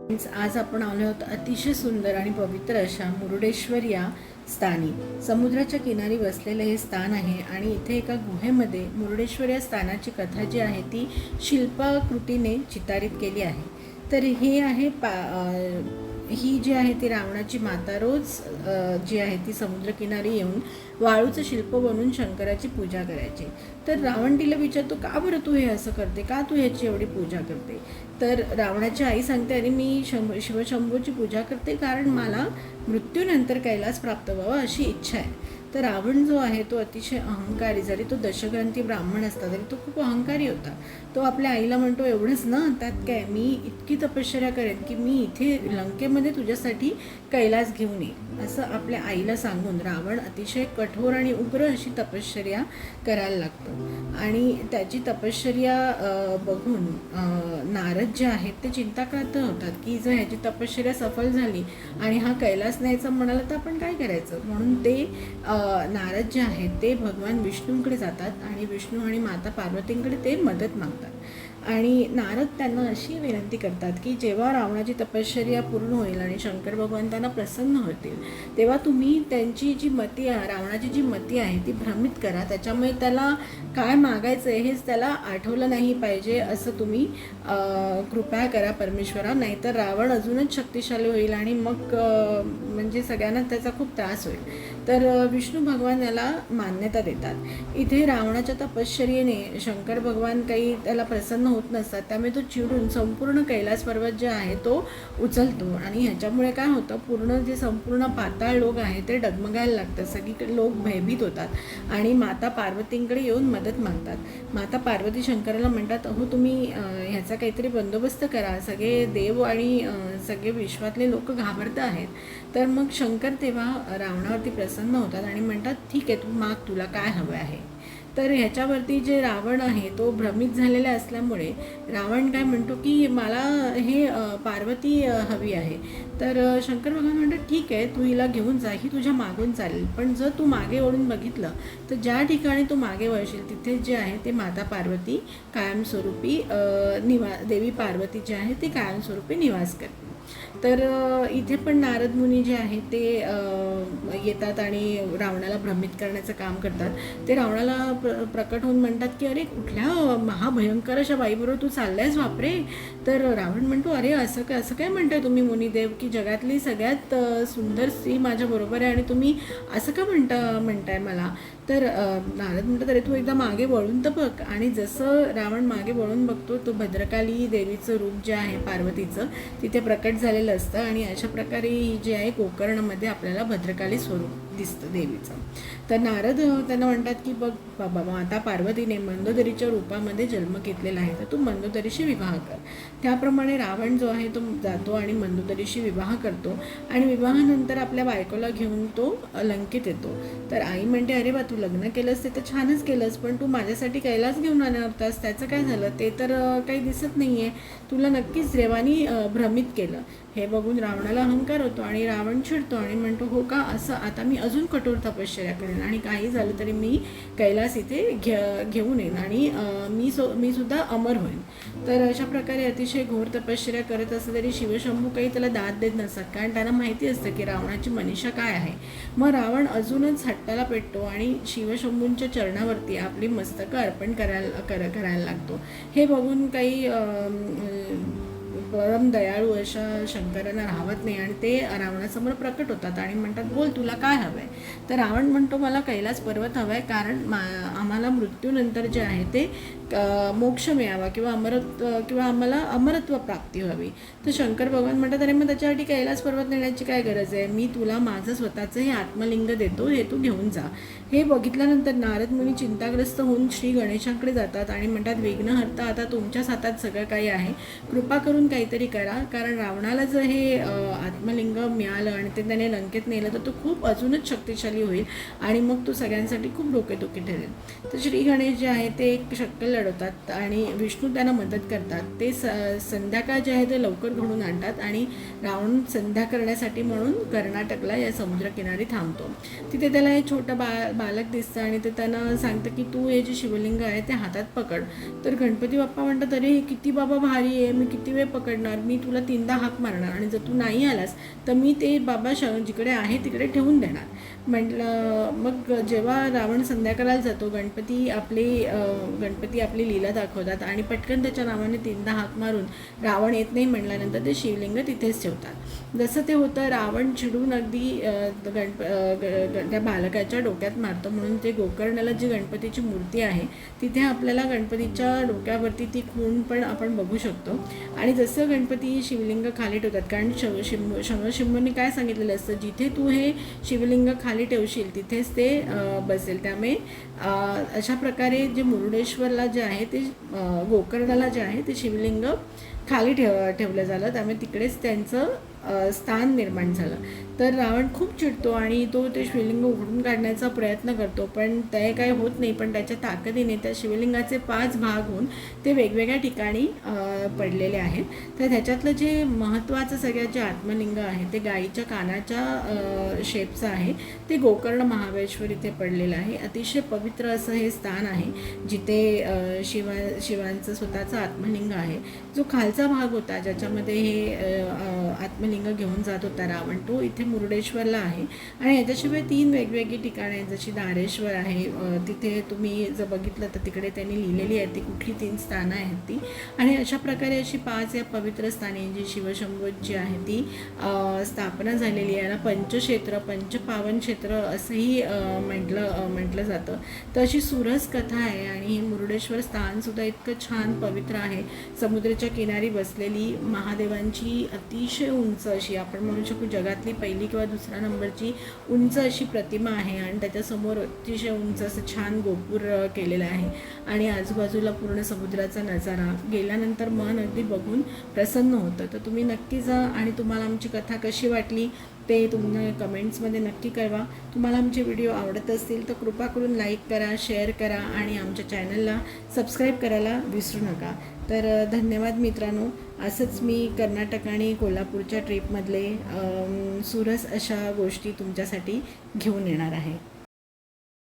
आज आपण आलो आहोत अतिशय सुंदर आणि पवित्र अशा मुरुडेश्वर या स्थानी. समुद्राच्या किनारी वसलेले हे स्थान आहे आणि इथे एका गुहेमध्ये मुरुडेश्वर या स्थानाची कथा जी आहे ती शिल्पाकृतीने चितारित केली आहे. तर हे आहे ही जी आहे ती रावणाची माता रोज जी आहे ती समुद्रकिनारी येऊन वाळूचं शिल्प बनवून शंकराची पूजा करायची. तर रावण तिला विचारतो, का बरं तू हे असं करते, का तू ह्याची एवढी पूजा करते. तर रावणाची आई सांगते, अरे मी शिवशंभूची पूजा करते कारण मला मृत्यूनंतर कैलास प्राप्त व्हावा अशी इच्छा आहे. तर रावण जो आहे तो अतिशय अहंकारी, जरी तो दशग्रंथी ब्राह्मण असता तरी तो खूप अहंकारी होता. तो आपल्या आईला म्हणतो, एवढंच ना, त्यात काय, मी इतकी तपश्चर्या करेन की मी इथे लंकेमध्ये तुझ्यासाठी कैलास घेऊन येईन, असं आपल्या आईला सांगून रावण अतिशय कठोर आणि उग्र अशी तपश्चर्या करायला लागतो. आणि त्याची तपश्चर्या बघून नारद जे आहेत ते चिंताक्रांत होतात की जर ह्याची तपश्चर्या सफल झाली आणि हा कैलास न्यायचं म्हणाला तर आपण काय करायचं. म्हणून ते नारद जे आहेत ते भगवान विष्णूंकडे जातात आणि विष्णू आणि माता पार्वतींकडे ते मदत मागतात. आणि नारद त्यांना अशी विनंती करतात की जेव्हा रावणाची तपश्चर्या पूर्ण होईल आणि शंकर भगवान त्यांना प्रसन्न होतील तेव्हा तुम्ही त्यांची जी मती आहे, रावणाची जी मती आहे ती भ्रमित करा, त्याच्यामुळे त्याला काय मागायचं आहे हेच त्याला आठवलं नाही पाहिजे, असं तुम्ही कृपा करा परमेश्वरा, नाहीतर रावण अजूनच शक्तिशाली होईल आणि मग म्हणजे सगळ्यांना त्याचा खूप त्रास होईल. तर विष्णू भगवान याला मान्यता देतात. इथे रावणाच्या तपश्चर्येने शंकर भगवान काही त्याला प्रसन्न होत नसतात, त्यामुळे तो चिडून संपूर्ण कैलास पर्वत जे आहे तो उचलतो आणि ह्याच्यामुळे काय होतं, पूर्ण जे संपूर्ण पाताळ लोक आहे ते डगमगायला लागतात, सगळीकडे लोक भयभीत होतात आणि माता पार्वतींकडे येऊन मदत मागतात. माता पार्वती शंकराला म्हणतात, अहो तुम्ही ह्याचा काहीतरी बंदोबस्त करा, सगळे देव आणि सगळे विश्वातले लोक घाबरत आहेत. तर मग शंकर तेव्हा रावणावरती प्रसन्न होतात आणि म्हणतात, ठीक आहे, तू माग, तुला काय हवं आहे. तर ह्याच्यावरती जे रावण आहे तो भ्रमित झालेला असल्यामुळे रावण काय म्हणतो की मला हे पार्वती हवी आहे. तर शंकर भगवान म्हणतात, ठीक आहे, तू हिला घेऊन जा, ही तुझ्या मागून चालेल, पण जर तू मागे वळून बघितलं तर ज्या ठिकाणी तू मागे वळशील तिथे जे आहे ते माता पार्वती कायमस्वरूपी देवी पार्वती जी आहे ती कायमस्वरूपी निवास करते. तर इथे पण नारद मुनी जे आहे ते येतात आणि रावणाला भ्रमित करण्याचं काम करतात. ते रावणाला प्रकट होऊन म्हणतात की अरे कुठल्या महाभयंकर अशा बाईबरोबर तू चाललायस वापरे. तर रावण म्हणतो, अरे असं काय म्हणताय तुम्ही मुनिदेव, की जगातली सगळ्यात सुंदर स्त्री माझ्याबरोबर आहे आणि तुम्ही असं का म्हणताय मला. तर नारद म्हणतात, अरे तू एकदा मागे वळून तर बघ. आणि जसं रावण मागे वळून बघतो तो भद्रकाली देवीचं रूप जे आहे पार्वतीचं तिथे प्रकट झालेलं असतं आणि अशा प्रकारे जे आहे गोकर्णमध्ये आपल्याला भद्रकाली स्वरूप दिसतं देवीचं. तर नारद त्यांना म्हणतात की बघ बाबा, माता पार्वतीने मंदोदरीच्या रूपामध्ये जन्म घेतलेला आहे, तर तू मंदोदरीशी विवाह कर. त्याप्रमाणे रावण जो आहे तो जातो आणि मंदोदरीशी विवाह करतो आणि विवाहानंतर आपल्या बायकोला घेऊन तो लंकेत येतो. तर आई म्हणते, अरे बा, तू लग्न केलंस ते तर छानच केलंस, पण तू माझ्यासाठी कैलास घेऊन आणणार होतास, त्याचं काय झालं ते तर काही दिसत नाही आहे, तुला नक्कीच देवानी भ्रमित केलं. हे बघून रावणाला अहंकार होतो आणि रावण चिडतो आणि म्हणतो, हो का, असं आता मी अजून कठोर तपश्चर्या करेन आणि काही झालं तरी मी कैलास इथे घेऊन येईन आणि मी सुद्धा अमर होईन. तर अशा प्रकारे अतिशय घोर तपश्चर्या करत असलं तरी शिवशंभू काही त्याला दाद देत नसतात, कारण त्यांना माहिती असतं की रावणाची मनीषा काय आहे. मग रावण अजूनच हट्टाला पेटतो आणि शिवशंभूंच्या चरणावरती आपली मस्तकं अर्पण करायला लागतो. हे बघून काही परम दयाळू अशा शंकरांना राहत नाही आणि ते रावणासमोर प्रकट होतात आणि म्हणतात, बोल, तुला काय हवं आहे. तर रावण म्हणतो, मला कैलास पर्वत हवा आहे, कारण आम्हाला मृत्यूनंतर जे आहे ते मोक्ष मिळावा किंवा आम्हाला अमरत्व प्राप्ती व्हावी. तर शंकर भगवान म्हणतात, अरे मग त्याच्यासाठी कैलास पर्वत नेण्याची काय गरज आहे, मी तुला माझं स्वतःचं हे आत्मलिंग देतो, हे तू घेऊन जा. हे बघितल्यानंतर नारद मुनी चिंताग्रस्त होऊन श्री गणेशांकडे जातात आणि म्हणतात, विघ्नहर्ता, आता तुमच्याच हातात सगळं काही आहे, कृपा करून काहीतरी करा, कारण रावणाला जर हे आत्मलिंग मिळालं आणि ते त्याने लंकेत नेलं तर तो खूप अजूनच शक्तिशाली होईल आणि मग तो सगळ्यांसाठी खूप डोकेदुखी ठरेल. तर श्री गणेश जे आहे ते एक शक्कल लढवतात आणि विष्णू त्यांना मदत करतात. ते संध्याकाळ जे आहे ते लवकर घडून आणतात आणि रावण संध्या करण्यासाठी म्हणून कर्नाटकला या समुद्रकिनारी थांबतो. तिथे त्याला हे छोटं बालक दिसतं आणि ते त्यांना सांगतं की तू हे जे शिवलिंग आहे ते हातात पकड. तर गणपती बाप्पा म्हणतात, अरे हे किती बाबा भारी आहे, मी किती वेळ पकड करणार, मी तुला 3दा हाक मारणार आणि जर तू नाही आलास तर मी ते बाबा जिकडे आहे तिकडे ठेवून देणार. म्हटलं मग जेव्हा रावण संध्याकाळला जातो, गणपती आपली लीला दाखवतात आणि पटकन त्याच्या नावाने 3दा हाक मारून रावण येत नाही म्हटल्यानंतर ते शिवलिंग तिथेच ठेवतात. जसं ते होतं, रावण चिडून अगदी त्या बालकाच्या डोक्यात मारतो. म्हणून ते गोकर्णाला जी गणपतीची मूर्ती आहे तिथे आपल्याला गणपतीच्या डोक्यावरती ती खूण पण आपण बघू शकतो. आणि जसं गणपती शिवलिंग खाली ठेवतात, कारण शंभूंनी काय सांगितलेलं असतं, जिथे तू हे शिवलिंग खाली ठेवशील तिथेच ते बसेल. त्यामुळे अशा प्रकारे जे मुरुडेश्वरला जे आहे ते गोकर्णाला जे आहे ते शिवलिंग खाली ठेवलं झालं. त्यामुळे तिकडेच त्यांचं स्थान निर्माण झालं. तर रावण खूप चिडतो आणि तो ते शिवलिंग उघडून काढण्याचा प्रयत्न करतो, पण ते काही होत नाही. पण त्याच्या ताकदीने त्या शिवलिंगाचे 5 भाग होऊन ते वेगवेगळ्या ठिकाणी पडलेले आहेत. तर त्याच्यातलं जे महत्त्वाचं सगळ्यात जे आत्मलिंग आहे ते गाईच्या कानाच्या शेपचं आहे. ते गोकर्ण महाबळेश्वर इथे पडलेलं आहे. अतिशय पवित्र असं हे स्थान आहे, जिथे शिवांचं स्वतःचं आत्मलिंग आहे. जो खालचा भाग होता ज्याच्यामध्ये हे आत्मलिंग घेऊन जात होता रावण, तो इथे मुरुडेश्वरला आहे. आणि याच्याशिवाय 3 वेगवेगळी ठिकाणं आहेत, जशी दारेश्वर आहे. तिथे तुम्ही जर बघितलं तर तिकडे त्यांनी लिहिलेली आहे ती कुठली 3 स्थानं आहेत ती. आणि अशा प्रकारे अशी 5 या पवित्र स्थाने जी शिवशंभूची आहे ती स्थापना झालेली आहे. याला पंचक्षेत्र, पंचपावन क्षेत्र असंही म्हटलं जातं. तर अशी सुरस कथा आहे. आणि हे मुरुडेश्वर स्थानसुद्धा इतकं छान पवित्र आहे. समुद्राच्या किनारी बसलेली महादेवांची अतिशय उंच अशी, आपण म्हणू शकू जगातली पहिली किंवा दुसऱ्या नंबरची उंच अशी प्रतिमा आहे. आणि त्याच्यासमोर अतिशय उंच असं छान गोपूर केलेलं आहे. आणि आजूबाजूला पूर्ण समुद्राचा नजारा, गेल्यानंतर मन अगदी बघून प्रसन्न होतं. तर तुम्ही नक्की जा आणि तुम्हाला आमची कथा कशी वाटली ते तुम्ही कमेंट्समध्ये नक्की कळवा. तुम्हाला आमचे व्हिडिओ आवडत असतील तर कृपा करून लाईक करा, शेअर करा आणि आमच्या चॅनलला सबस्क्राईब करायला विसरू नका. तर धन्यवाद मित्रांनो. असंच मी कर्नाटक आणि कोल्हापूरच्या ट्रिपमधले सुरस अशा गोष्टी तुमच्यासाठी घेऊन येणार आहे.